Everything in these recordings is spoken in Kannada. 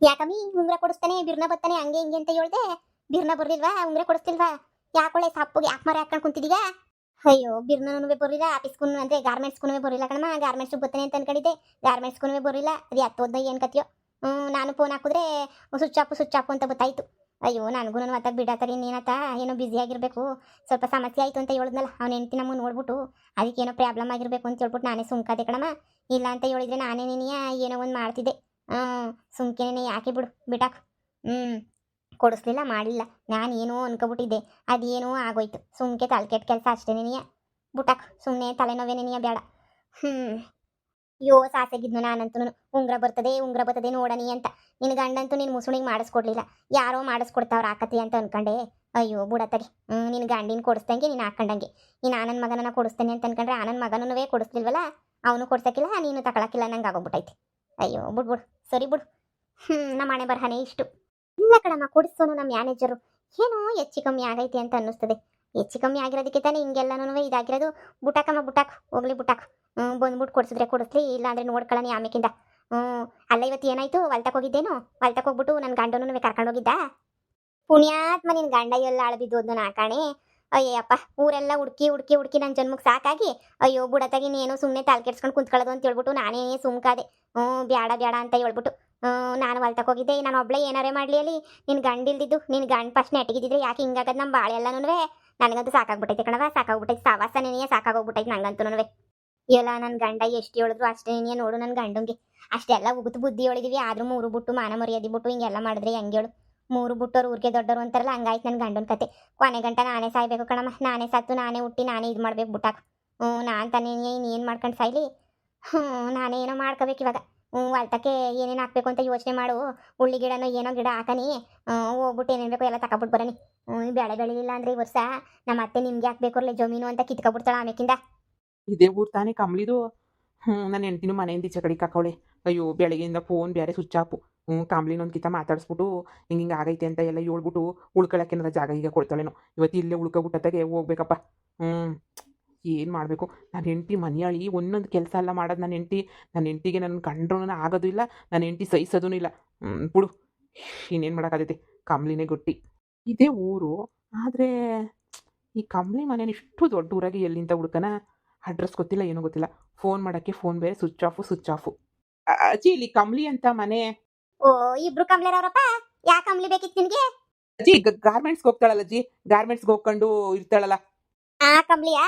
ಯಾಕಮ್ಮಿ ಉಂಗ್ರ ಕೊಡಿಸ್ತಾನೆ ಬಿರ್ನ ಬರ್ತಾನೆ ಹಂಗೆ ಹಿಂಗೆ ಅಂತ ಹೇಳ್ದೆ. ಬಿರ್ನ ಬರ್ಲಿಲ್ವಾ ಉಂಗ್ರ ಕೊಡಿಸ್ತಿಲ್ವಾ? ಯಾಕೊಳೆ ಸಪ್ಪಗೆ ಯಾಕೆ ಮರ ಹಾಕೊಂಡು ಕುಂತಿದೀಗ? ಅಯ್ಯೋ ಬಿರ್ನೂ ಬರಲಿಲ್ಲ ಆಫೀಸ್ಗೂ ಅಂದ್ರೆ ಗಾರ್ಮೆಂಟ್ಸ್ಗೂ ಬರಲಿಲ್ಲ ಕಣಮ್ಮ. ಗಾರ್ಮೆಂಟ್ಸ್ ಬರ್ತಾನೆ ಅಂತ ಅನ್ಕೊಂಡಿದ್ದೆ, ಗಾರ್ಮೆಂಟ್ಸ್ಗೂ ಬರಲಿಲ್ಲ. ಅದು ಹತ್ತೋದ್ನ ಏನು ಕತಿಯೋ. ನಾನು ಫೋನ್ ಹಾಕಿದ್ರೆ ಸ್ವಿಚ್ ಆಫ್ ಅಂತ ಗೊತ್ತಾಯ್ತು. ಅಯ್ಯೋ ನನಗೂ ಮತ್ತೆ ಬಿಡತ್ತಾಗ ಇನ್ನೇನತ್ತ ಏನೋ ಬ್ಯುಸಿ ಆಗಿರಬೇಕು, ಸ್ವಲ್ಪ ಸಮಸ್ಯೆ ಆಯಿತು ಅಂತ ಹೇಳಿದ್ನಲ್ಲ ಅವ್ನ ಹೆಂಡ್ತಿ ನಮ್ಮನ್ನು ನೋಡ್ಬಿಟ್ಟು ಅದಕ್ಕೇನೋ ಪ್ರಾಬ್ಲಮ್ ಆಗಿರಬೇಕು ಅಂತ ಹೇಳ್ಬಿಟ್ಟು ನಾನೇ ಸುಮ್ಕಾದೆ ಕಣಮ್ಮ. ಇಲ್ಲ ಅಂತ ಹೇಳಿದ್ರೆ ನಾನೇ ನೀನಿಯ ಏನೋ ಒಂದು ಮಾಡ್ತಿದ್ದೆ. ಸುಮ್ಕೆನೇ ಯಾಕೆ ಬಿಡು ಬಿಟಾಕ್. ಕೊಡಿಸ್ಲಿಲ್ಲ ಮಾಡಿಲ್ಲ, ನಾನು ಏನೋ ಅನ್ಕೊಬಿಟ್ಟಿದ್ದೆ, ಅದೇನೋ ಆಗೋಯ್ತು. ಸುಮ್ಕೆ ತಲೆ ಕೆಟ್ಟ ಕೆಲಸ ಅಷ್ಟೇ ನೀನಿಯ ಬುಟಾಕ್. ಸುಮ್ಮನೆ ತಲೆನೋವೇ ನೀನಿಯ ಬೇಡ. ಸಾಸೆಗಿದ್ನು ನಾನಂತೂ ಉಂಗ್ರ ಬರ್ತದೆ ನೋಡನಿ ಅಂತ. ನಿನ್ನ ಗಂಡಂತೂ ನಿನ್ನ ಮುಸುಣಿಗೆ ಮಾಡಿಸ್ಕೊಡ್ಲಿಲ್ಲ, ಯಾರೋ ಮಾಡಿಸ್ಕೊಡ್ತಾವ್ರ ಆಕತಿ ಅಂತ ಅನ್ಕೊಂಡೆ. ಅಯ್ಯೋ ಬುಡತ್ತಗೆ. ನಿನ್ನ ಗಂಡಿನ ಕೊಡಿಸ್ದಂಗೆ ನೀನು ಹಾಕೊಂಡಂಗೆ. ನೀನು ಆನಂದ್ ಮಗನನ್ನ ಕೊಡಿಸ್ತೇನೆ ಅಂತ ಅನ್ಕೊಂಡ್ರೆ ಆನಂದ್ ಮಗನೂ ಕೊಡಿಸ್ಲಿಲ್ವಲ್ಲ, ಅವನು ಕೊಡ್ಸಕ್ಕಿಲ್ಲ ನೀನು ತಗೊಳಕ್ಕಿಲ್ಲ ನಂಗೆ ಆಗೋಗ್ಬಿಟ್ಟೈತಿ. ಅಯ್ಯೋ ಬಿಡು ಸರಿ ಬಿಡು. ನಮ್ಮ ಮನೆ ಬರಹನೇ ಇಷ್ಟು. ಇಲ್ಲ ಕಣಮ್ಮ ಕೊಡಿಸೋನು ನಮ್ಮ ಮ್ಯಾನೇಜರು. ಏನೋ ಹೆಚ್ಚು ಕಮ್ಮಿ ಆಗೈತೆ ಅಂತ ಅನ್ನಿಸ್ತದೆ. ಹೆಚ್ಚು ಕಮ್ಮಿ ಆಗಿರೋದಕ್ಕೆ ತಾನೇ ಹಿಂಗೆಲ್ಲನೂ ಇದಾಗಿರೋದು. ಬುಟಾಕ್ ಹೋಗ್ಲಿ ಬುಟಾಕ್. ಬಂದ್ಬಿಟ್ಟು ಕೊಡಿಸಿದ್ರೆ ಕೊಡಿಸ್ಲಿ, ಇಲ್ಲ ಅಂದರೆ ನೋಡ್ಕೊಳ್ಳೋಣ ಆಮೇಕಿಂದ. ಅಲ್ಲ ಇವತ್ತು ಏನಾಯ್ತು, ಹೊಲ್ತಕ್ಕೆ ಹೋಗಿದ್ದೇನು? ಹೊಲ್ತಕ್ಕೆ ಹೋಗ್ಬಿಟ್ಟು ನನ್ನ ಗಂಡನೂ ಕರ್ಕೊಂಡು ಹೋಗಿದ್ದ. ಪುಣ್ಯಾತ್ಮ ನಿನ್ನ ಗಂಡ ಎಲ್ಲ ಅಳಬಿದ್ದೋದ್ನು ನಾಕಾಣೆ. ಅಯ್ಯಪ್ಪ ಊರೆಲ್ಲ ಹುಡುಕಿ ನನ್ನ ಜನ್ಮಕ್ಕೆ ಸಾಕಾಗಿ ಅಯ್ಯೋ ಬುಡತಾಗಿ ನೀನು ಸುಮ್ಮನೆ ತಲೆ ಕೆಡ್ಸ್ಕೊಂಡು ಕುಂತ್ಕೊಳ್ಳೋದು ಅಂತ ಹೇಳ್ಬಿಟ್ಟು ನಾನೇ ಸುಮ್ಕಾದೆ. ಬೇಡ ಅಂತ ಹೇಳ್ಬಿಟ್ಟು ನಾನು ಹೊಲ್ತಕ್ಕೆ ಹೋಗಿದ್ದೆ. ನಾನು ಒಬ್ಳೆ ಏನಾರೇ ಮಾಡಲಿ ಅಲ್ಲಿ ನಿನ್ನ ಗಂಡ ಇಲ್ದಿದ್ದು, ನಿನ್ನ ಗಂಡ ಫಸ್ಟ್ ನೆಟ್ಟಿಗಿದ್ದಿದ್ರೆ ಯಾಕೆ ಹಿಂಗಾಗದು ನಮ್ಮ ಬಾಳೆ ಎಲ್ಲನೂ. ನನಗಂತೂ ಸಾಕಾಗ್ಬಿಟ್ಟೈತೆ ಕಣವ, ಸಾಕಾಗ್ಬಿಟ್ಟೈತೆ. ಸವಾಸ ನೆನೆಯ ಸಾಕಾಗೋಗ್ಬಿಟ್ಟೈತೆ ನಂಗಂತೂ. ಎಲ್ಲ ನನ್ನ ಗಂಡ ಎಷ್ಟು ಹೇಳಿದ್ರು ಅಷ್ಟೇ ನೆನೆಯ. ನೋಡು ನನ್ನ ಗಂಡಂಗೆ ಅಷ್ಟೆಲ್ಲ ಉಗುತ್ತು ಬುದ್ಧಿ ಹೇಳಿದೀವಿ, ಆದ್ರೂ ಮೂರು ಬಿಟ್ಟು ಮಾನ ಮರ್ಯಾದೆ ಬಿಟ್ಟು ಹಿಂಗೆಲ್ಲ ಮಾಡಿದ್ರೆ ಹೆಂಗೆ ಹೇಳು? ಮೂರು ಬಿಟ್ಟೋರು ಊರಿಗೆ ದೊಡ್ಡವರು ಅಂತಾರಲ್ಲ, ಹಂಗಾಯ್ತು ನನ್ನ ಗಂಡನ ಕತೆ. ಕೊನೆ ಗಂಟ ನಾನೇ ಸಾಯ್ಬೇಕು ಕಣಮ್ಮ. ನಾನೇ ಸತ್ತು ನಾನೇ ಹುಟ್ಟಿ ನಾನೇ ಇದು ಮಾಡ್ಬೇಕು ಬುಟ್ಟಾಕ. ನಾನು ತಾನೇ ಇನ್ನೇನು ಮಾಡ್ಕೊಂಡು ಸಾಯ್ಲಿ? ನಾನೇ ಏನೋ ಮಾಡ್ಕೋಬೇಕು ಇವಾಗ. ಹೊಲ್ತಕ್ಕೆ ಏನೇನು ಹಾಕ್ಬೇಕು ಅಂತ ಯೋಚನೆ ಮಾಡು. ಉಳ್ಳಿ ಗಿಡನೋ ಏನೋ ಗಿಡ ಹಾಕನಿ. ಹೋಗ್ಬಿಟ್ಟು ಏನೇನು ಬೇಕು ಎಲ್ಲ ತಗೊಬಿಟ್ಟು ಬರನಿ. ಬೆಳೆ ಬೆಳಿಲಿಲ್ಲ ಅಂದರೆ ಈ ವರ್ಷ ನಮ್ಮ ಅತ್ತೆ ನಿಮ್ಗೆ ಹಾಕ್ಬೇಕಲ್ಲ ಜಮೀನು ಅಂತ ಕಿತ್ಕೊಬಿಡ್ತಾಳೆ ಆಮೇಕಿಂದ. ಇದೇ ಊರು ತಾನೇ ಕಂಬ್ಳಿದು. ನನ್ನ ಹೆಂಡ್ತಿನೂ ಮನೆಯಿಂದ ಈಚೆ ಕಡೆ ಕಾಕವಳೆ. ಅಯ್ಯೋ ಬೆಳಗ್ಗೆಯಿಂದ ಫೋನ್ ಬೇರೆ ಸ್ವಿಚ್ ಆಫು. ಕಂಬ್ಳಿನೊಂದು ಕಿತ್ತ ಮಾತಾಡಿಸ್ಬಿಟ್ಟು ಹಿಂಗೆ ಆಗೈತೆ ಅಂತ ಎಲ್ಲ ಹೇಳ್ಬಿಟ್ಟು ಉಳ್ಕೊಳಕ್ಕೇನಾರ ಜಾಗ ಈಗ ಕೊಡ್ತಾಳೇನೋ. ಇವತ್ತು ಇಲ್ಲೇ ಉಳ್ಕೊಬಿಟ್ಟತ್ತಾಗೆ ಹೋಗ್ಬೇಕಪ್ಪ. ಏನು ಮಾಡಬೇಕು? ನನ್ನ ಹೆಂಡ್ತಿ ಮನೆಯಾಳಿ ಒಂದೊಂದು ಕೆಲಸ ಎಲ್ಲ ಮಾಡೋದು ನನ್ನ ಹೆಂಡ್ತಿಗೆ ನನ್ನ ಕಂಡ್ರೂ ಆಗೋದು ಇಲ್ಲ, ನನ್ನ ಹೆಂಡ್ತಿ ಸಹಿಸೋದೂ ಇಲ್ಲ. ಬಿಡು, ಇನ್ನೇನು ಮಾಡೋಕ್ಕಾಗೈತೆ? ಕಂಬ್ಳಿನೇ ಗೊಟ್ಟಿ. ಇದೇ ಊರು ಆದರೆ ಈ ಕಂಬ್ಳಿ ಮನೇನ ಇಷ್ಟು ದೊಡ್ಡ ಊರಾಗಿ ಎಲ್ಲಿಂದ ಹುಡ್ಕನ? ಅಡ್ರೆಸ್ ಗೊತ್ತಿಲ್ಲ, ಏನೂ ಗೊತ್ತಿಲ್ಲ. ಫೋನ್ ಮಾಡೋಕ್ಕೆ ಫೋನ್ ಬೇರೆ ಸ್ವಿಚ್ ಆಫು. ಅಜ್ಜಿ ಇಲ್ಲಿ ಕಂಬ್ಳಿ ಅಂತ ಮನೆ. ಇಬ್ರು ಕಂಬ್ಲೇರವ್ರಪ್ಪ. ಯಾ ಕಂಬ್ಳಿ ಬೇಕಿತ್ತು ನಿನಗೆ? ಅಜ್ಜಿ ಗಾರ್ಮೆಂಟ್ಸ್ಗೆ ಹೋಗ್ತಾಳಲ್ಲ ಅಜ್ಜಿ, ಗಾರ್ಮೆಂಟ್ಸ್ಗೆ ಹೋಗ್ಕೊಂಡು ಇರ್ತಾಳಲ್ಲ ಆ ಕಂಬ್ಳಿಯಾ?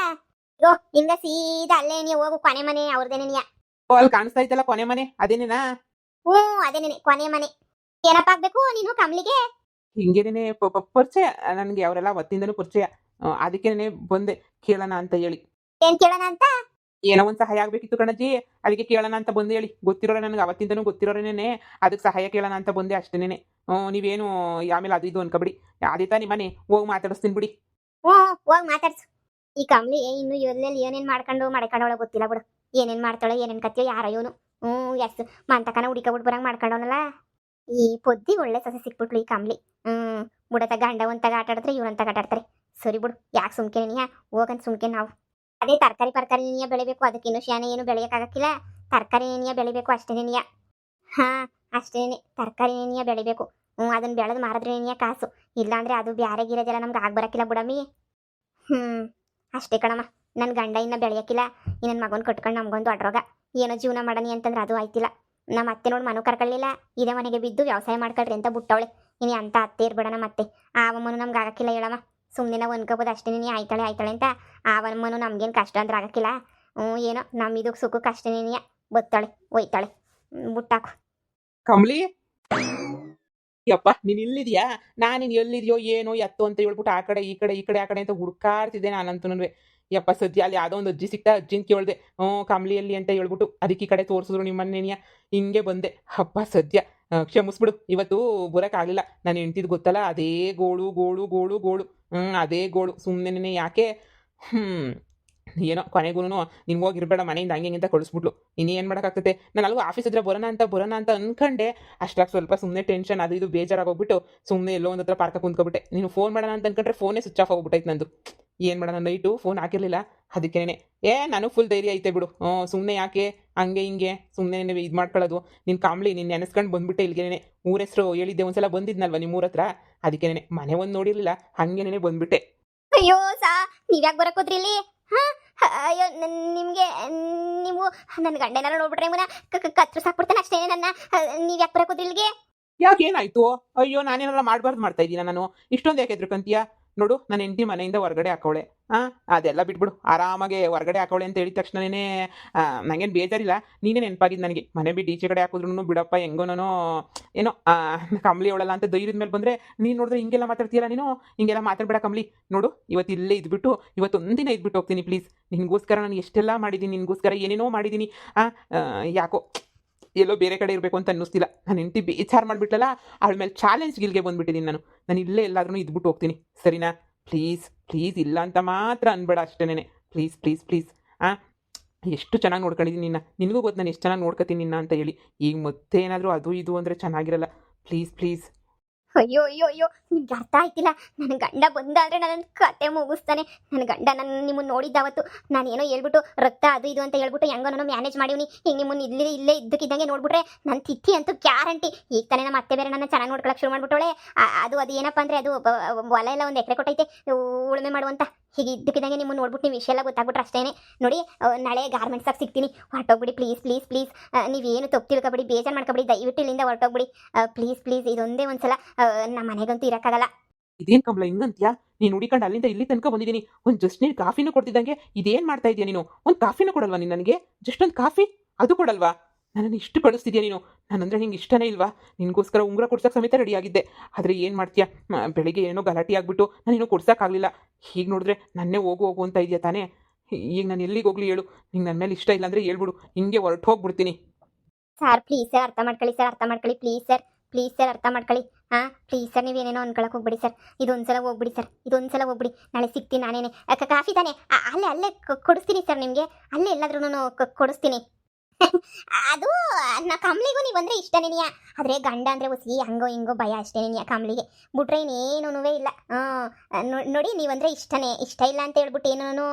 ಹಿಂಗ ಸೀದಾ ಅಲ್ಲೇ ನೀವು ಹೋಗು, ಕೊನೆ ಮನೆ ಅವ್ರದೇನೆ ನೀಯ. ಅಲ್ಲಿ ಕಾಣಿಸ್ತಾ ಇತ್ತಲ್ಲ ಕೊನೆ ಮನೆ, ಅದೇನೇನಾ? ಅದೇನೇನೆ ಕೊನೆ ಮನೆ. ಏನಪ್ಪ ಆಗ್ಬೇಕು ನೀನು ಕಂಬ್ಳಿಗೆ? ಹಿಂಗೇನೆ ಪರಿಚಯ ನನಗೆ, ಅವರೆಲ್ಲ ಅವತ್ತಿಂದನೂ ಪರಿಚಯ. ಅದಕ್ಕೇನೆ ಬಂದೆ ಕೇಳೋಣ ಅಂತ ಹೇಳಿ. ಏನ್ ಕೇಳೋಣ ಅಂತ? ಏನೋ ಒಂದು ಸಹಾಯ ಆಗಬೇಕಿತ್ತು ಕಣಜ್ಜಿ, ಅದಕ್ಕೆ ಕೇಳೋಣ ಅಂತ ಬಂದೆ ಹೇಳಿ. ಗೊತ್ತಿರೋರೆ ನನಗೆ, ಅವತ್ತಿಂದನೂ ಗೊತ್ತಿರೋರೇನೆ, ಅದಕ್ಕೆ ಸಹಾಯ ಕೇಳೋಣ ಅಂತ ಬಂದೆ ಅಷ್ಟೇನೆ. ನೀವೇನು ಆಮೇಲೆ ಅದು ಇದು ಅನ್ಕೊಬಿಡಿ. ಅದೇ ತಾನೇ ಮನೆ, ಹೋಗಿ ಮಾತಾಡಿಸ್ತೀನಿ ಬಿಡಿ. ಹೋಗಿ ಮಾತಾಡ್ಸು. ಈ ಕಂಬ್ಳಿ ಇನ್ನು ಎಲ್ಲೆಲ್ಲಿ ಏನೇನ್ ಮಾಡ್ಕೊಂಡವಳ ಗೊತ್ತಿಲ್ಲ ಬಿಡು. ಏನೇನ್ ಮಾಡ್ತಾಳೋ ಏನೇನ್ ಕತ್ತಿಯೋ ಯಾರೋ ಇವನು. ಎಸ್ ಮಂತಕನ ಹುಡಿಕೊಬಿಟ್ಟು ಬರಂಗ್ ಮಾಡ್ಕೊಂಡವನಲ್ಲ. ಈ ಪೊದ್ದಿ ಒಳ್ಳೆ ಸೊಸೆ ಸಿಕ್ಬಿಟ್ಲು ಈ ಕಂಬ್ಳಿ. ಬುಡತ ಗಂಡ ಒಂತಾಗ ಆಟಾಡಿದ್ರೆ ಇವ್ರಂತಾಗ ಆಟಾಡ್ತಾರೆ. ಸರಿ ಬಿಡು, ಯಾಕೆ ಸುಮ್ಕೆ ನೀಯ ಹೋಗಂತ ಸುಮ್ಕೆ ನಾವು. ಅದೇ ತರಕಾರಿ ನೀನಿಯ ಬೆಳಿಬೇಕು, ಅದಕ್ಕಿನ್ನು ಶಾನೆ ಏನು ಬೆಳೆಯೋಕ್ಕಾಗಕ್ಕಿಲ್ಲ. ತರಕಾರಿ ನೀನಿಯ ಬೆಳಿಬೇಕು ಅಷ್ಟೇ ನೀನಿಯ. ಅಷ್ಟೇನೆ ತರಕಾರಿ ನೀನಿಯ ಬೆಳಿಬೇಕು. ಅದನ್ನ ಬೆಳೆದು ಮಾರಿದ್ರೆ ನೀನಿಯ ಕಾಸು. ಇಲ್ಲಾಂದ್ರೆ ಅದು ಬ್ಯಾರೆ ಗಿರೋದೆಲ್ಲ ನಮ್ಗೆ ಆಗ್ಬರಕ್ಕಿಲ್ಲ ಬಿಡಮ್ಮಿ. ಅಷ್ಟೇ ಕಣಮ್ಮ. ನನ್ನ ಗಂಡ ಇನ್ನ ಬೆಳೆಯಕ್ಕಿಲ್ಲ. ನನ್ನ ಮಗನ ಕಟ್ಕೊಂಡು ನಮ್ಗೊಂದು ಅಡ್ರೋಗ ಏನೋ ಜೀವನ ಮಾಡನಿ ಅಂತಂದ್ರೆ ಅದು ಆಯ್ತಿಲ್ಲ. ನಮ್ಮ ಅತ್ತೆ ನೋಡಿ ಮನು ಕರ್ಕೊಳ್ಳಿಲ್ಲ, ಇದೇ ಮನೆಗೆ ಬಿದ್ದು ವ್ಯವಸಾಯ ಮಾಡ್ಕೊಳ್ರಿ ಅಂತ ಬಿಟ್ಟವಳೆ. ಇನ್ನು ಅಂತ ಅತ್ತೆ ಇರ್ಬೇಡ ನಮ್ಮ ಅತ್ತೆ. ಆವಮ್ಮನು ನಮ್ಗೆ ಆಗಕ್ಕಿಲ್ಲ ಹೇಳಮ್ಮ. ಸುಮ್ಮನೆ ನಾವು ಅನ್ಕೋಬೋದು ಅಷ್ಟೇ ನೀನು ಆಯ್ತಾಳೆ ಅಂತ. ಆವಮ್ಮನು ನಮ್ಗೇನು ಕಷ್ಟ ಅಂದ್ರೆ ಆಗಕ್ಕಿಲ್ಲ. ಏನೋ ನಮ್ಮ ಇದಕ್ಕೆ ಸುಖಕ್ಕೆ ಅಷ್ಟೇ ನೀನಿಯ ಬತ್ತಾಳೆ ಒಯ್ತಾಳೆ. ಬುಟ್ಟಾಕು ಕಂಬ್ಳಿ. ಯಪ್ಪ ನೀನು ಇಲ್ಲಿದ್ಯಾ? ನಾನೇನು ಎಲ್ಲಿದ್ಯೋ ಏನೋ ಎತ್ತು ಅಂತ ಹೇಳ್ಬಿಟ್ಟು ಆ ಕಡೆ ಈ ಕಡೆ ಅಂತ ಹುಡ್ಕಾಡ್ತಿದ್ದೆ ನಾನಂತೂ. ಯಪ್ಪ ಸದ್ಯ ಅಲ್ಲಿ ಯಾವುದೋ ಒಂದು ಅಜ್ಜಿ ಸಿಕ್ತಾ, ಅಜ್ಜಿನ ಕೇಳಿದೆ ಕಂಬ್ಳಿಯಲ್ಲಿ ಅಂತ ಹೇಳ್ಬಿಟ್ಟು. ಅದಕ್ಕೆ ಈ ಕಡೆ ತೋರಿಸಿದ್ರು ನಿಮ್ಮನ್ನೇನಿಯ, ಹಿಂಗೆ ಬಂದೆ. ಅಪ್ಪ ಸದ್ಯ ಕ್ಷಮಿಸ್ಬಿಡು, ಇವತ್ತು ಬರೋಕ್ಕಾಗಲಿಲ್ಲ. ನಾನು ಹೆಂಡ್ತಿದ್ದು ಗೊತ್ತಲ್ಲ, ಅದೇ ಗೋಳು. ಅದೇ ಗೋಳು. ಸುಮ್ಮನೆ ಯಾಕೆ ಏನೋ ಕೊನೆಗೂ ನೀನು ಹೋಗಿರ್ಬೇಡ ಮನೆಯಿಂದ ಹಂಗೆ ಅಂತ ಕಳಿಸ್ಬಿಟ್ಲು. ಇನ್ನೇನು ಮಾಡೋಕ್ಕಾಗ್ತದೆ? ನಾನು ಅಲ್ಗೂ ಆಫೀಸ್ ಹತ್ರ ಬರೋಣ ಅಂತ ಅಂದ್ಕೊಂಡೆ. ಅಷ್ಟಾಗಿ ಸ್ವಲ್ಪ ಸುಮ್ಮನೆ ಟೆನ್ಷನ್ ಅದು ಇದು ಬೇಜಾರಾಗೋಗ್ಬಿಟ್ಟು ಸುಮ್ಮನೆ ಎಲ್ಲೋ ಒಂದು ಹತ್ರ ಪಾರ್ಕ ಕುಂತ್ಕೊಬಿಟ್ಟೆ. ನೀನು ಫೋನ್ ಮಾಡೋಣ ಅಂತ ಅನ್ಕೊಂಡ್ರೆ ಫೋನೇ ಸ್ವಿಚ್ ಆಫ್ ಹೋಗ್ಬಿಟ್ಟೈತೆ ನಂದು. ಏನು ಮಾಡೋಣ ನೈಟು ಫೋನ್ ಹಾಕಿರಲಿಲ್ಲ ಅದಕ್ಕೇನೆ ನಾನು ಫುಲ್ ಧೈರ್ಯ ಐತೆ ಬಿಡು ಸುಮ್ಮನೆ ಯಾಕೆ ಹಂಗೆ ಹಿಂಗೆ ಸುಮ್ಮನೆ ಇದು ಮಾಡ್ಕೊಳ್ಳೋದು ನಿನ್ನ ಕಾಮ್ಲಿ ನೀನು ನೆನೆಸ್ಕೊಂಡು ಬಂದ್ಬಿಟ್ಟೆ ಇಲ್ಲಿಗೇನೆ ಊರ ಹೆಸರು ಹೇಳಿದ್ದೆ ಒಂದ್ಸಲ ಬಂದಿದ್ನಲ್ವ ನಿಮ್ಮ ಊರ ಹತ್ರ ಅದಕ್ಕೇನೆ ಮನೆ ಒಂದು ನೋಡಿರಲಿಲ್ಲ ಹಂಗೇನೆ ಬಂದ್ಬಿಟ್ಟೆ. ಅಯ್ಯೋ ಸಾ ನೀವ್ಯಾಕೆ ಬರಕೋದ್ರಿ ಇಲ್ಲಿ? ಹಾ ಅಯ್ಯೋ ನಿಮ್ಗೆ ನೀವು ನನ್ನ ಗಂಡನಾರ ನೋಡ್ಬಿಟ್ರೆ ಮುನ ಕತ್ರು ಸಾಕ್ಬಿಡ್ತಾನೆ ಅಷ್ಟೇ ನನ್ನ. ನೀವ್ಯಾಕೆ ಬರಕೋದ್ರಿ ಇಲ್ಲಿಗೆ? ಯಾಕೆ ಏನಾಯ್ತು? ಅಯ್ಯೋ ನಾನೇನಾರ ಮಾಡಬಾರ್ದು ಮಾಡ್ತಾ ಇದ್ದೀನ ನಾನು? ಇಷ್ಟೊಂದು ಯಾಕೆ ಎದ್ರುಕಂತೀಯ? ನೋಡು ನನ್ನ ಹೆಂಡತಿ ಮನೆಯಿಂದ ಹೊರಗಡೆ ಹಾಕವಳೆ. ಅದೆಲ್ಲ ಬಿಟ್ಬಿಡು, ಆರಾಮಾಗೆ ಹೊರಗಡೆ ಹಾಕವಳೆ ಅಂತ ಹೇಳಿದ ತಕ್ಷಣನೇ ನನಗೇನು ಬೇಜಾರಿಲ್ಲ. ನೀನೇ ನೆನಪಾಗಿದ್ದು ನನಗೆ. ಮನೆ ಬಿಟ್ಟು ಈಚೆ ಕಡೆ ಹಾಕಿದ್ರು ಬಿಡಪ್ಪ ಹೆಂಗೋ ನಾನು ಏನೋ ಕಂಬ್ಲಿ ಅವಳಲ್ಲ ಅಂತ ಧೈರ್ಯದ ಮೇಲೆ ಬಂದರೆ ನೀನು ನೋಡಿದ್ರೆ ಹಿಂಗೆಲ್ಲ ಮಾತಾಡ್ತೀಯಲ್ಲ ನೀನು. ಹಿಂಗೆಲ್ಲ ಮಾತಾಡ್ಬೇಡ ಕಂಬ್ಲಿ. ನೋಡು ಇವತ್ತು ಇಲ್ಲೇ ಇದ್ಬಿಟ್ಟು ಇವತ್ತೊಂದಿನ ಇದ್ಬಿಟ್ಟು ಹೋಗ್ತೀನಿ ಪ್ಲೀಸ್. ನಿನಗೋಸ್ಕರ ನಾನು ಎಷ್ಟೆಲ್ಲ ಮಾಡಿದ್ದೀನಿ, ನಿನಗೋಸ್ಕರ ಏನೇನೋ ಮಾಡಿದ್ದೀನಿ. ಯಾಕೋ ಎಲ್ಲೋ ಬೇರೆ ಕಡೆ ಇರಬೇಕು ಅಂತ ಅನ್ನಿಸ್ತಿಲ್ಲ. ನಾನು ಹೆಂಡತಿ ಬೇಜಾರು ಮಾಡಿಬಿಟ್ಲಲ್ಲ, ಅವಳ ಮೇಲೆ ಚಾಲೆಂಜ್ ಗಿಲ್ಗೆ ಬಂದುಬಿಟ್ಟಿದ್ದೀನಿ ನಾನು ಇಲ್ಲೇ ಎಲ್ಲಾದ್ರೂ ಇದ್ಬಿಟ್ಟು ಹೋಗ್ತೀನಿ ಸರಿನಾ? ಪ್ಲೀಸ್ ಪ್ಲೀಸ್ ಇಲ್ಲ ಅಂತ ಮಾತ್ರ ಅನ್ಬೇಡ ಅಷ್ಟೇನೆ. Please please please. ಎಷ್ಟು ಚೆನ್ನಾಗಿ ನೋಡ್ಕೊಂಡಿದ್ದೀನಿ ನಿನಗೂ ಗೊತ್ತು ನಾನು ಎಷ್ಟು ಚೆನ್ನಾಗಿ ನೋಡ್ಕೊತೀನಿ ನಿನ್ನ ಅಂತ ಹೇಳಿ. ಈಗ ಮತ್ತೆ ಏನಾದರೂ ಅದು ಇದು ಅಂದರೆ ಚೆನ್ನಾಗಿರಲ್ಲ. Please please. ಅಯ್ಯೋ ಅಯ್ಯೋ ಅಯ್ಯೋ ನಿಮ್ಗೆ ಅರ್ಥ ಆಯ್ತಿಲ್ಲ. ನನ್ನ ಗಂಡ ಬಂದಾದರೆ ನನ್ನ ಕತೆ ಮುಗಿಸ್ತಾನೆ. ನನ್ನ ಗಂಡ ನನ್ನ ನಿಮ್ಮನ್ನು ನೋಡಿದ್ದಾವತ್ತು ನಾನು ಏನೋ ಹೇಳ್ಬಿಟ್ಟು ರಕ್ತ ಅದು ಇದು ಅಂತ ಹೇಳ್ಬಿಟ್ಟು ಹೆಂಗೋ ನಾನು ಮ್ಯಾನೇಜ್ ಮಾಡೀನಿ. ಈಗ ನಿಮ್ಮನ್ನು ಇಲ್ಲೇ ಇದ್ದಕ್ಕಿದ್ದಂಗೆ ನೋಡ್ಬಿಟ್ರೆ ನನ್ನ ತಿಥಿ ಅಂತೂ ಗ್ಯಾರಂಟಿ. ಈಗ ತಾನೇ ನಮ್ಮ ಅತ್ತೆ ಬೇರೆ ನನ್ನ ಚೆನ್ನಾಗಿ ನೋಡ್ಕೊಳಕ್ಕೆ ಶುರು ಮಾಡ್ಬಿಟ್ಟವಳೆ. ಅದು ಏನಪ್ಪ ಅಂದರೆ ಅದು ಹೊಲ ಎಲ್ಲ ಒಂದು ಎಕರೆ ಕೊಟ್ಟೈತೆ ಉಳುಮೆ ಮಾಡುವಂತ. ಹೀಗೆ ಇದ್ದಕ್ಕಿದ್ದಂಗೆ ನಿಮ್ಮನ್ನು ನೋಡ್ಬಿಟ್ಟು ನೀವು ವಿಷಯ ಎಲ್ಲ ಗೊತ್ತಾಗ್ಬಿಟ್ರೆ ಅಷ್ಟೇ ನೋಡಿ. ನಾಳೆ ಗಾರ್ಮೆಂಟ್ಸಾಗಿ ಸಿಗ್ತೀನಿ, ಹೊರಟೋಗ್ಬಿಡಿ ಪ್ಲೀಸ್ ಪ್ಲೀಸ್ ಪ್ಲೀಸ್. ನೀವೇನು ತಪ್ಪು ತಿಳ್ಕೊಬಿಡಿ, ಬೇಜಾರು ಮಾಡ್ಕೊಬಿಡಿ, ದಯವಿಟ್ಟು ಇಲ್ಲಿಂದ ಹೊರಟೋಗ್ಬಿಡಿ ಪ್ಲೀಸ್ ಪ್ಲೀಸ್. ಇದೊಂದೇ ಒಂದ್ಸಲ ನಮ್ಮ ಮನೆಗಂತೂ ಇರೋಕ್ಕಾಗಲ್ಲ. ಇದೇನು ಕಂಬಳ ಹಿಂಗಂತ್ಯಾ? ನೀನು ಹುಡಿಕೊಂಡು ಅಲ್ಲಿಂದ ಇಲ್ಲಿ ತನಕ ಬಂದಿದ್ದೀನಿ. ಒಂದು ಜಸ್ಟ್ ನೀನು ಕಾಫಿನೂ ಕೊಡ್ತಿದ್ದಂಗೆ ಇದೇನು ಮಾಡ್ತಾ ಇದೆಯಾ ನೀನು? ಒಂದು ಕಾಫಿನೂ ಕೊಡಲ್ವಾ ನೀನು ನನಗೆ? ಜಸ್ಟ್ ಒಂದು ಕಾಫಿ ಅದು ಕೊಡಲ್ವಾ? ನನ್ನನ್ನು ಇಷ್ಟು ಕಳಿಸ್ತಿದ್ಯಾ ನೀನು? ನಾನಂದರೆ ನಿಂಗೆ ಇಷ್ಟನೇ ಇಲ್ವಾ? ನಿನಗೋಸ್ಕರ ಉಂಗುರ ಕೊಡ್ಸೋಕೆ ಸಮೇತ ರೆಡಿಯಾಗಿದ್ದೆ. ಆದರೆ ಏನು ಮಾಡ್ತೀಯಾ, ಬೆಳಿಗ್ಗೆ ಏನೋ ಗಲಾಟೆ ಆಗಿಬಿಟ್ಟು ನಾನೇನೋ ಕೊಡ್ಸೋಕ್ಕಾಗಲಿಲ್ಲ. ಹೀಗೆ ನೋಡಿದ್ರೆ ನನ್ನೇ ಹೋಗು ಅಂತ ಇದೆಯಾ ತಾನೇ? ಈಗ ನಾನು ಎಲ್ಲಿಗೆ ಹೋಗ್ಲಿ ಹೇಳು? ನಿಂಗೆ ನನ್ನ ಮೇಲೆ ಇಷ್ಟ ಇಲ್ಲ ಅಂದರೆ ಹೇಳ್ಬಿಡು, ಹಿಂಗೆ ಹೊರಟು ಹೋಗ್ಬಿಡ್ತೀನಿ. ಸರ್ ಪ್ಲೀಸ್ ಸರ್ ಅರ್ಥ ಮಾಡ್ಕೊಳ್ಳಿ ಸರ್, ಅರ್ಥ ಮಾಡ್ಕೊಳ್ಳಿ ಪ್ಲೀಸ್ ಸರ್, ಪ್ಲೀಸ್ ಸರ್ ಅರ್ಥ ಮಾಡ್ಕೊಳ್ಳಿ. ಪ್ಲೀಸ್ ಸರ್ ನೀವೇನೇನೋ ಅನ್ಕೊಳಕ್ಕೆ ಹೋಗ್ಬಿಡಿ ಸರ್. ಇದೊಂದ್ಸಲ ಹೋಗ್ಬಿಡಿ ಸರ್, ಇದೊಂದ್ಸಲ ಹೋಗ್ಬಿಡಿ. ನಾಳೆ ಸಿಗ್ತೀನಿ ನಾನೇನೆ. ಕಾಫಿ ತಾನೇ? ಅಲ್ಲೇ ಕೊಡಿಸ್ತೀನಿ ಸರ್ ನಿಮಗೆ. ಅಲ್ಲೇ ಎಲ್ಲಾದ್ರೂ ಕೊಡಿಸ್ತೀನಿ. ಅದು ನಾ ಕಮ್ಲಿಗೂ ನೀವು ಅಂದರೆ ಇಷ್ಟನೇನಿಯ. ಆದರೆ ಗಂಡ ಅಂದರೆ ಹೊಸಿ ಹಂಗೋ ಹಿಂಗೋ ಭಯ ಅಷ್ಟೇನೇನಿಯ ಕಮ್ಲಿಗೆ. ಬಿಟ್ರೆ ಇನ್ನೇನೂ ಇಲ್ಲ. ನೋಡಿ ನೀವಂದರೆ ಇಷ್ಟನೇ. ಇಷ್ಟ ಇಲ್ಲ ಅಂತ ಹೇಳ್ಬಿಟ್ಟು ಏನೂ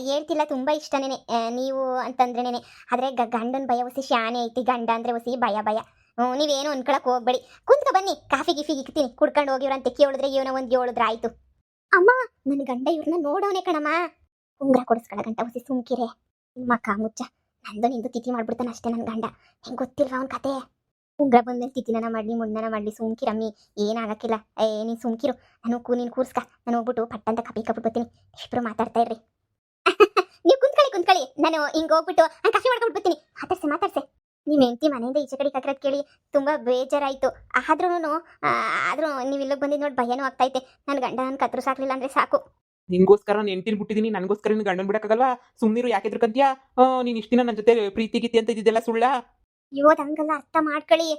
ಹೇಳ್ತಿಲ್ಲ, ತುಂಬ ಇಷ್ಟನೇ ನೀವು ಅಂತಂದ್ರೇನೆ. ಆದರೆ ಗಂಡನ ಭಯ ಹೊಸಿ ಶಾನೆ ಐತಿ. ಗಂಡ ಅಂದರೆ ಹೊಸಿ ಭಯ. ನೀವೇನು ಅನ್ಕೊಳಕ್ಕೆ ಹೋಗ್ಬೇಡಿ. ಕುಂತ್ಕೊ ಬನ್ನಿ, ಕಾಫಿ ಗಿಫಿ ಇಕ್ತೀನಿ, ಕುಡ್ಕೊಂಡು ಹೋಗಿವ್ರಂತ ಕೇಳಿದ್ರೆ ಏನೋ ಒಂದು ಹೇಳಿದ್ರೆ ಆಯಿತು. ಅಮ್ಮ ನನ್ನ ಗಂಡ ಇವ್ರನ್ನ ನೋಡೋನೆ ಕಣಮ್ಮ. ಉಂಗ್ರ ಕೊಡಿಸ್ಕೊಳ್ಳೋ ಗಂಟ ಹೊಸಿ ಸುಮ್ಕಿರೆ. ನಿಮ್ಮ ಅಕ್ಕ ಮುಚ್ಚ. ನಂದು ನಿಂದು ತಿಥಿ ಮಾಡ್ಬಿಡ್ತಾನೆ ಅಷ್ಟೇ ನನ್ನ ಗಂಡ. ಹೆಂಗೆ ಗೊತ್ತಿಲ್ವಾ ಅವ್ನ ಕತೆ? ಉಂಗ್ರ ಬಂದ್ಮೇಲೆ ತಿಥಿನ ಮಾಡಲಿ ಮುಣ್ಣನ ಮಾಡಲಿ ಸುಮ್ಕಿರಮ್ಮಿ, ಏನಾಗಕ್ಕಿಲ್ಲ. ನೀನು ಸುಮ್ಕಿರು. ನೀನು ಕೂರ್ಸ್ಕ, ನಾನು ಹೋಗ್ಬಿಟ್ಟು ಪಟ್ಟಂತ ಕಾಫಿ ಬರ್ತೀನಿ. ಇಬ್ಬರು ಮಾತಾಡ್ತಾ ಇರ್ರಿ. ನೀವು ಕುಂತ್ಕೊಳ್ಳಿ. ನಾನು ಹಿಂಗೆ ಹೋಗ್ಬಿಟ್ಟು ಕಾಫಿ ಮಾಡ್ಕೊಂಡು ಬರ್ತೀನಿ. ಮಾತಾಡ್ಸೆ. ನಿಮ್ಮ ಹೆಂಡತಿ ಮನೆಯಿಂದ ಈಚೆ ಕಡೆ ಕಕ್ರದ್ ಕೇಳಿ ತುಂಬ ಬೇಜಾರಾಯಿತು. ಆದ್ರೂ ನೀವು ಇಲ್ಲಿಗೆ ಬಂದಿದ್ದು ನೋಡಿ ಭಯನೂ ಆಗ್ತೈತೆ. ನನ್ನ ಗಂಡ ನನ್ನ ಕತ್ರು ಸಾಕ್ಲಿಲ್ಲ ಅಂದರೆ ಸಾಕು. ನಿನ್ಗೋಸ್ಕರ ನಾನು ಹೆಂಡ್ತಿನ ಬಿಟ್ಟಿದ್ದೀನಿ, ನನಗೋಸ್ಕರ ನೀನು ಗಂಡನ ಬಿಡೋಕ್ಕಾಗಲ್ವಾ? ಸುಮ್ಮನಿರು, ಯಾಕೆ ಎದ್ರುಕಂತೀಯಾ? ನೀನು ಇಷ್ಟು ದಿನ ನನ್ನ ಜೊತೆ ಪ್ರೀತಿ ಗೀತಿ ಅಂತ ಇದ್ದಿದ್ದೆಲ್ಲ ಸುಳ್ಳ? ಇವತ್ತು ಹಂಗಲ್ಲ, ಅರ್ಥ ಮಾಡ್ಕೊಳ್ಳಿ.